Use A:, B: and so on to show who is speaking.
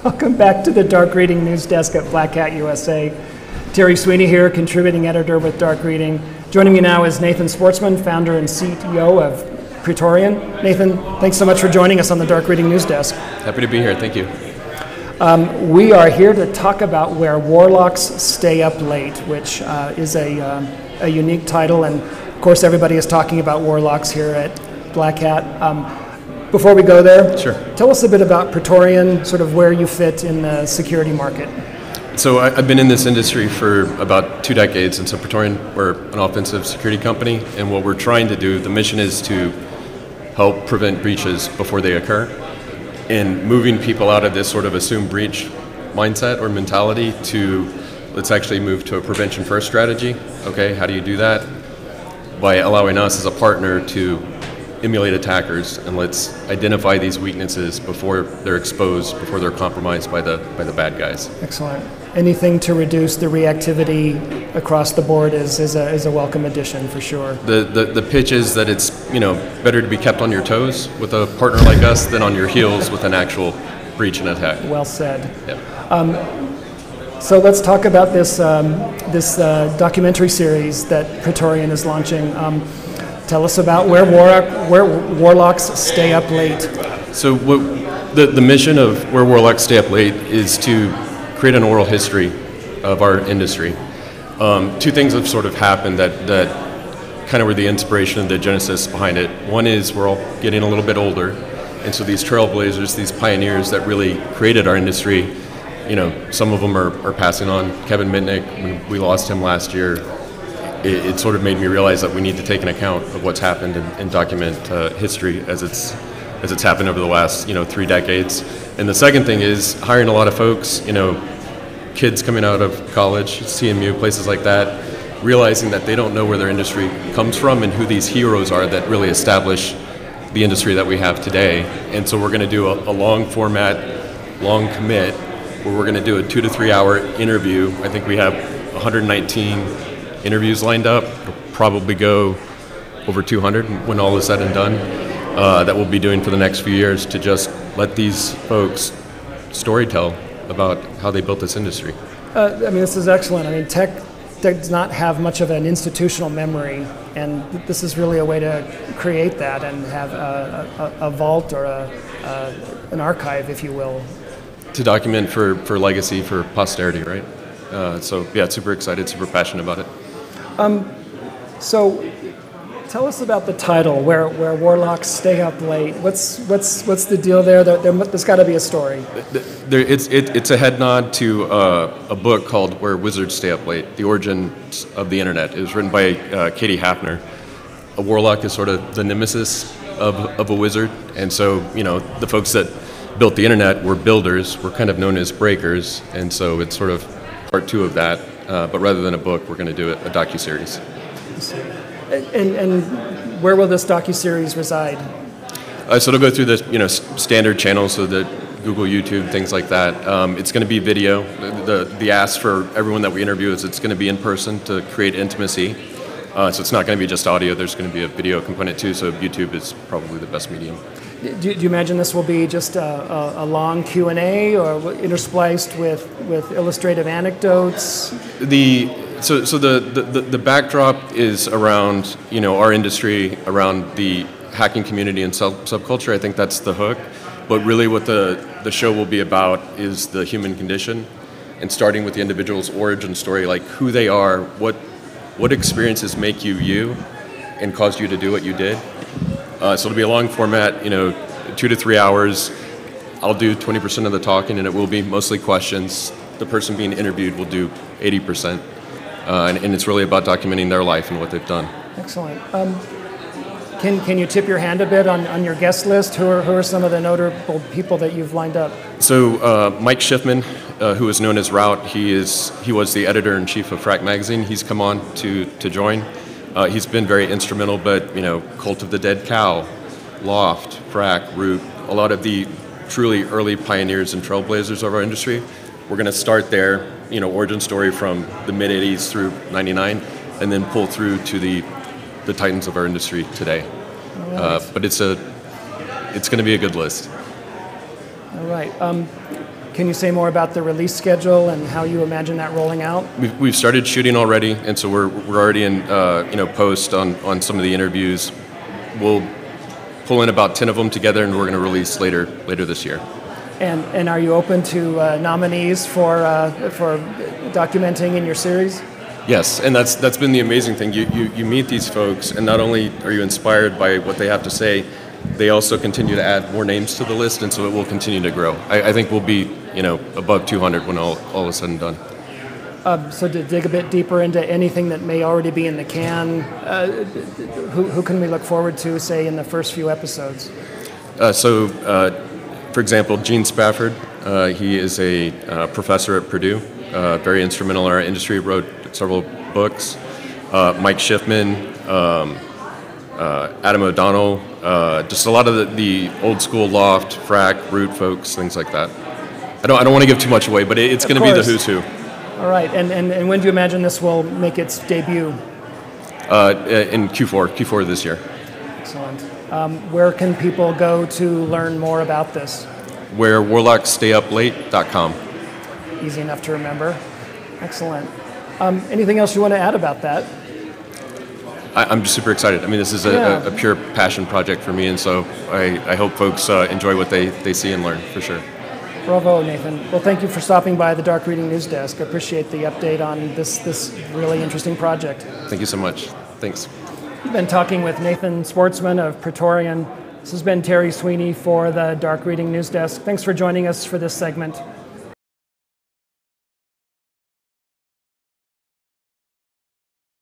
A: Welcome back to the Dark Reading News Desk at Black Hat USA. Terry Sweeney here, contributing editor with Dark Reading. Joining me now is Nathan Sportsman, founder and CEO of Praetorian. Nathan, thanks so much for joining us on the Dark Reading News Desk.
B: Happy to be here, thank you.
A: We are here to talk about Where Warlocks Stay Up Late, which is a unique title, and of course everybody is talking about warlocks here at Black Hat. Before we go there,
B: sure.
A: Tell us a bit about Praetorian, sort of where you fit in the security market.
B: So I've been in this industry for about 2 decades, and so Praetorian, we're an offensive security company, and what we're trying to do, the mission is to help prevent breaches before they occur, and moving people out of this sort of assumed breach mindset or mentality to let's actually move to a prevention first strategy. Okay, how do you do that? By allowing us as a partner to emulate attackers, and let's identify these weaknesses before they're exposed, before they're compromised by the bad guys.
A: Excellent. Anything to reduce the reactivity across the board is a welcome addition for sure.
B: The pitch is that it's better to be kept on your toes with a partner like us than on your heels with an actual breach and attack.
A: Well said.
B: Yep.
A: So let's talk about this documentary series that Praetorian is launching. Tell us about where warlocks stay up late.
B: So the mission of Where Warlocks Stay Up Late is to create an oral history of our industry. 2 things have sort of happened that kind of were the inspiration of the genesis behind it. One is we're all getting a little bit older, and so these trailblazers, these pioneers that really created our industry, some of them are passing on. Kevin Mitnick, when we lost him last year, it sort of made me realize that we need to take an account of what's happened and document history as it's happened over the last 3 decades. And the second thing is hiring a lot of folks, kids coming out of college, CMU, places like that, realizing that they don't know where their industry comes from and who these heroes are that really establish the industry that we have today. And so we're going to do a long format, long commit, where we're going to do a 2 to 3 hour interview. I think we have 119 interviews lined up. It'll probably go over 200 when all is said and done, that we'll be doing for the next few years to just let these folks storytell about how they built this industry.
A: This is excellent. Tech does not have much of an institutional memory, and this is really a way to create that and have a vault or an archive, if you will.
B: To document for legacy, for posterity, right? Super excited, super passionate about it.
A: So tell us about the title, Where Warlocks Stay Up Late. What's the deal there? There's got to be a story.
B: It's a head nod to a book called Where Wizards Stay Up Late, The Origins of the Internet. It was written by Katie Hafner. A warlock is sort of the nemesis of a wizard, and so the folks that built the internet were builders. We're kind of known as breakers, and so it's sort of part 2 of that. But rather than a book, we're going to do a docu-series.
A: And where will this docu-series reside?
B: So it'll go through the standard channels, so that Google, YouTube, things like that. It's going to be video. The ask for everyone that we interview is it's going to be in person to create intimacy. So it's not going to be just audio. There's going to be a video component too. So YouTube is probably the best medium.
A: Do you imagine this will be just a long Q&A or interspliced with illustrative anecdotes?
B: The backdrop is around our industry, around the hacking community and subculture. I think that's the hook. But really what the show will be about is the human condition, and starting with the individual's origin story, like who they are, what experiences make you you and caused you to do what you did. So it'll be a long format, 2 to 3 hours. I'll do 20% of the talking, and it will be mostly questions. The person being interviewed will do 80%. And it's really about documenting their life and what they've done.
A: Excellent. Can you tip your hand a bit on your guest list? Who are some of the notable people that you've lined up?
B: So Mike Schiffman, who is known as Route, he was the editor-in-chief of Frack Magazine. He's come on to join. He's been very instrumental, but Cult of the Dead Cow, Loft, Frack, Root, a lot of the truly early pioneers and trailblazers of our industry. We're going to start there, origin story from the mid-'80s through '99, and then pull through to the titans of our industry today. But it's going to be a good list.
A: All right. Can you say more about the release schedule and how you imagine that rolling out?
B: We've started shooting already, and so we're already in post on some of the interviews. We'll pull in about 10 of them together, and we're going to release later this year.
A: And are you open to nominees for documenting in your series?
B: Yes, and that's been the amazing thing. You meet these folks, and not only are you inspired by what they have to say, they also continue to add more names to the list, and so it will continue to grow. I think we'll be above 200 when all is said and done.
A: So to dig a bit deeper into anything that may already be in the can, who can we look forward to, say, in the first few episodes?
B: For example, Gene Spafford, he is a professor at Purdue, very instrumental in our industry, wrote several books. Mike Schiffman, Adam O'Donnell, just a lot of the old school loft, frac, root folks, things like that. I don't want to give too much away, but it's going to be the who's who.
A: All right, and when do you imagine this will make its debut?
B: In Q4 of this year.
A: Excellent. Where can people go to learn more about this?
B: Where warlocksstayuplate.com.
A: Easy enough to remember. Excellent. Anything else you want to add about that?
B: I'm just super excited. I mean, this is a pure passion project for me, and so I hope folks enjoy what they see and learn, for sure.
A: Bravo, Nathan. Well, thank you for stopping by the Dark Reading News Desk. I appreciate the update on this really interesting project.
B: Thank you so much. Thanks.
A: We've been talking with Nathan Sportsman of Praetorian. This has been Terry Sweeney for the Dark Reading News Desk. Thanks for joining us for this segment.